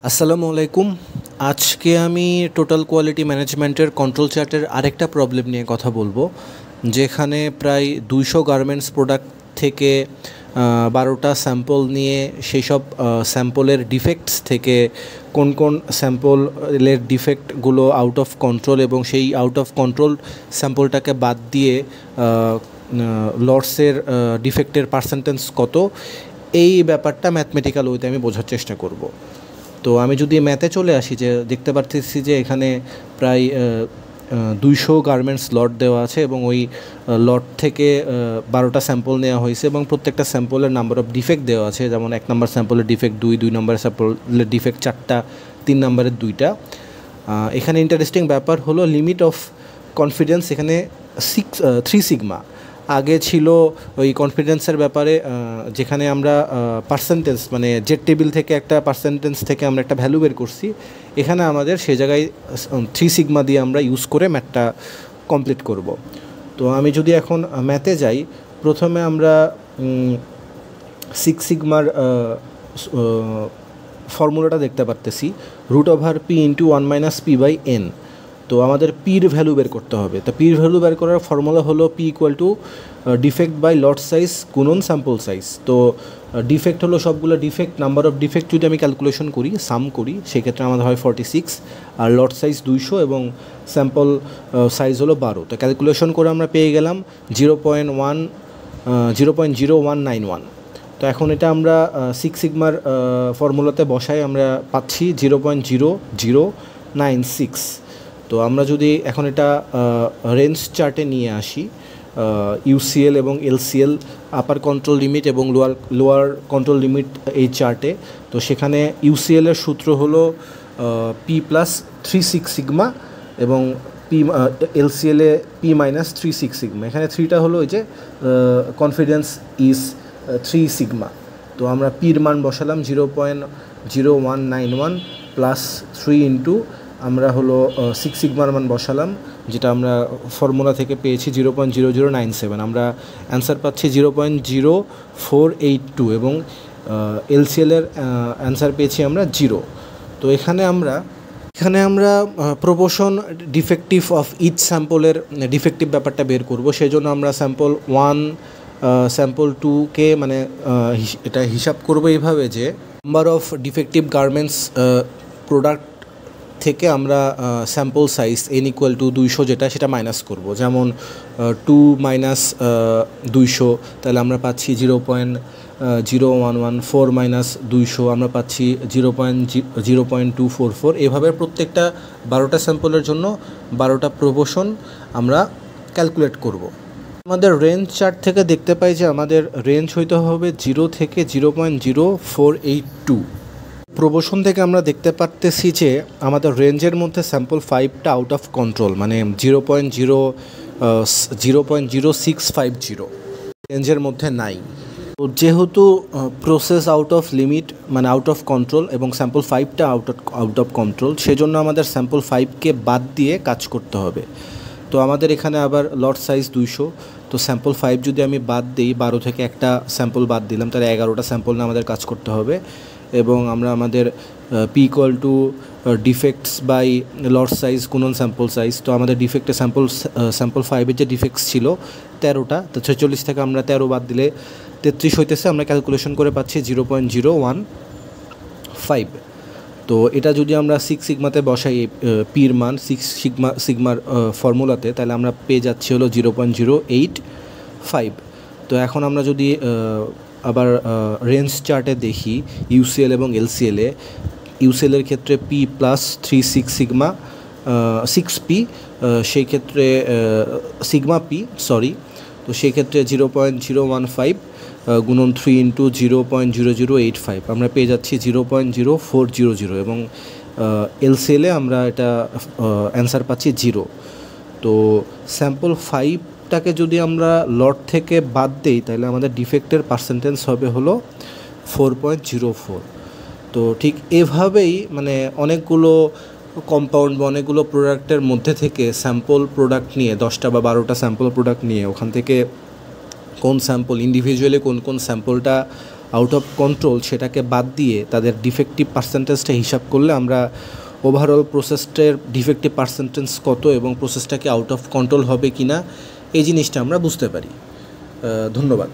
আসসালামু আলাইকুম। আজকে আমি টোটাল কোয়ালিটি ম্যানেজমেন্টের কন্ট্রোল চার্টের আরেকটা প্রবলেম নিয়ে কথা বলবো, যেখানে প্রায় 200 গার্মেন্টস প্রোডাক্ট থেকে 12টা স্যাম্পল নিয়ে সেই সব স্যাম্পলের ডিফেক্টস থেকে কোন কোন স্যাম্পলের ডিফেক্টগুলো আউট অফ কন্ট্রোল এবং সেই আউট অফ কন্ট্রোল স্যাম্পলটাকে বাদ দিয়ে লটসের ডিফেক্টের পার্সেন্টেজ কত, এই ব্যাপারটা ম্যাথমেটিক্যাল ওয়েতে আমি বোঝার চেষ্টা করব। তো আমি যদি ম্যাথে চলে আসি, যে দেখতে পাচ্ছি যে এখানে প্রায় 200 গার্মেন্টস লট দেওয়া আছে এবং ওই লট থেকে 12টা স্যাম্পল নেওয়া হয়েছে এবং প্রত্যেকটা স্যাম্পলের নাম্বার অফ ডিফেক্ট দেওয়া আছে। যেমন 1 নম্বর স্যাম্পলের ডিফেক্ট 2 নম্বরের স্যাম্পলের ডিফেক্ট 4টা, 3 নম্বরের 2টা। এখানে ইন্টারেস্টিং ব্যাপার হলো লিমিট অফ কনফিডেন্স এখানে 3 সিগমা। আগে ছিল ওই কনফিডেন্সের ব্যাপারে, যেখানে আমরা পার্সেন্টেজ মানে জেড টেবিল থেকে একটা পার্সেন্টেজ থেকে আমরা একটা ভ্যালু বের করছি। এখানে আমাদের সে জায়গায় 3 সিগমা দিয়ে আমরা ইউজ করে ম্যাথটা কমপ্লিট করব। তো আমি যদি এখন ম্যাথে যাই, প্রথমে আমরা 6 সিগমার ফর্মুলাটা দেখতে পারতেছি, √p/1 - p/n। তো আমাদের পির ভ্যালু বের করতে হবে। তো পির ভ্যালু বের করার ফর্মুলা হলো p = defect by lot size গুণন স্যাম্পল সাইজ। তো ডিফেক্ট হলো সবগুলো ডিফেক্ট, নাম্বার অফ ডিফেক্ট যদি আমি ক্যালকুলেশন করি, সাম করি, সেক্ষেত্রে আমাদের হয় 46, আর লট সাইজ 200 এবং স্যাম্পল সাইজ হলো 12। তো ক্যালকুলেশন করে আমরা পেয়ে গেলাম 0.0191। তো এখন এটা আমরা 6 সিগমার ফর্মুলাতে বসাই, আমরা পাচ্ছি 0.0096। তো আমরা যদি এখন এটা রেঞ্জ চার্টে নিয়ে আসি, ইউসিএল এবং এলসিএল, আপার কন্ট্রোল লিমিট এবং লোয়ার কন্ট্রোল লিমিট এই চার্টে, তো সেখানে ইউসিএলের সূত্র হলো p+36 সিগমা এবং এলসিএলে p-36 সিগমা। এখানে 3টা হলো ওই যে কনফিডেন্স ইজ 3 সিগমা। তো আমরা পির মান বসালাম 0.0191 + 3 ইন্টু আমরা হলো 6 সিগমার মান বসালাম, যেটা আমরা ফর্মুলা থেকে পেয়েছি 0.0097। আমরা অ্যান্সার পাচ্ছি 0.0482 এবং এলসিএলের অ্যান্সার পেয়েছি আমরা 0। তো এখানে আমরা প্রপোর্শন ডিফেক্টিভ অফ ইচ স্যাম্পলের ডিফেক্টিভ ব্যাপারটা বের করব। সেই জন্য আমরা স্যাম্পল 1 স্যাম্পল 2কে মানে এটা হিসাব করব এইভাবে যে number of defective garments product থেকে আমরা স্যাম্পল সাইজ n = 200 যেটা, সেটা মাইনাস করব। যেমন 2 - 200, তাহলে আমরা পাচ্ছি 0.0114 - 200 আমরা পাচ্ছি 0.0244। এভাবে প্রত্যেকটা 12টা স্যাম্পলের জন্য 12টা প্রপোর্শন আমরা ক্যালকুলেট করব। আমাদের রেঞ্জ চার্ট থেকে দেখতে পাই যে আমাদের রেঞ্জ হইতে হবে 0 থেকে 0.0482। প্রপোর্শন থেকে আমরা দেখতে পারতেছি যে আমাদের রেঞ্জের মধ্যে স্যাম্পল 5টা আউট অফ কন্ট্রোল, মানে 0.0650 রেঞ্জের মধ্যে নাই। তো যেহেতু প্রসেস আউট অফ লিমিট মানে আউট অফ কন্ট্রোল এবং স্যাম্পল 5টা আউট অফ কন্ট্রোল, সেজন্য আমাদের স্যাম্পল 5কে বাদ দিয়ে কাজ করতে হবে। তো আমাদের এখানে আবার লট সাইজ 200, তো স্যাম্পল 5 যদি আমি বাদ দিই, 12 থেকে একটা স্যাম্পল বাদ দিলাম, তাহলে 11টা স্যাম্পল নিয়ে আমাদের কাজ করতে হবে। এবং আমরা আমাদের p = defects by lot size গুণন স্যাম্পল সাইজ। তো আমাদের ডিফেক্টে স্যাম্পল 5-এর যে ডিফেক্টস ছিল 13টা, তো 46 থেকে আমরা 13 বাদ দিলে 33 হইতেছে। আমরা ক্যালকুলেশন করে পাচ্ছি 0.015। তো এটা যদি আমরা 6 সিগমাতে বসাই পির মান 6 সিগমার ফর্মুলাতে, তাহলে আমরা পেয়ে যাচ্ছি হলো 0.085। তো এখন আমরা যদি আবার রেঞ্জ চার্টে দেখি ইউসিএল এবং এলসিএলে, ইউসিএলের ক্ষেত্রে p+36 সিগমা 6p, সেই ক্ষেত্রে সিগমা পি তো সেই ক্ষেত্রে 0.015 গুণন 3 ইন্টু 0.0085 আমরা পেয়ে যাচ্ছি 0.0400 এবং এলসিএলে আমরা এটা অ্যান্সার পাচ্ছি 0। তো স্যাম্পল 5টাকে যদি আমরা লট থেকে বাদ দেই, তাহলে আমাদের ডিফেক্টের পার্সেন্টেজ হবে হলো 4.04। তো ঠিক এভাবেই মানে অনেকগুলো কম্পাউন্ড বা অনেকগুলো প্রোডাক্টের মধ্যে থেকে স্যাম্পল প্রোডাক্ট নিয়ে 10টা বা 12টা স্যাম্পল প্রোডাক্ট নিয়ে ওখান থেকে কোন স্যাম্পল ইন্ডিভিজুয়ালি কোন স্যাম্পলটা আউট অফ কন্ট্রোল সেটাকে বাদ দিয়ে তাদের ডিফেক্টিভ পার্সেন্টেজটা হিসাব করলে আমরা ওভারঅল প্রসেসটার ডিফেক্টিভ পার্সেন্টেজ কত এবং প্রসেসটা কি আউট অফ কন্ট্রোল হবে কি না এই জিনিসটা আমরা বুঝতে পারি। ধন্যবাদ।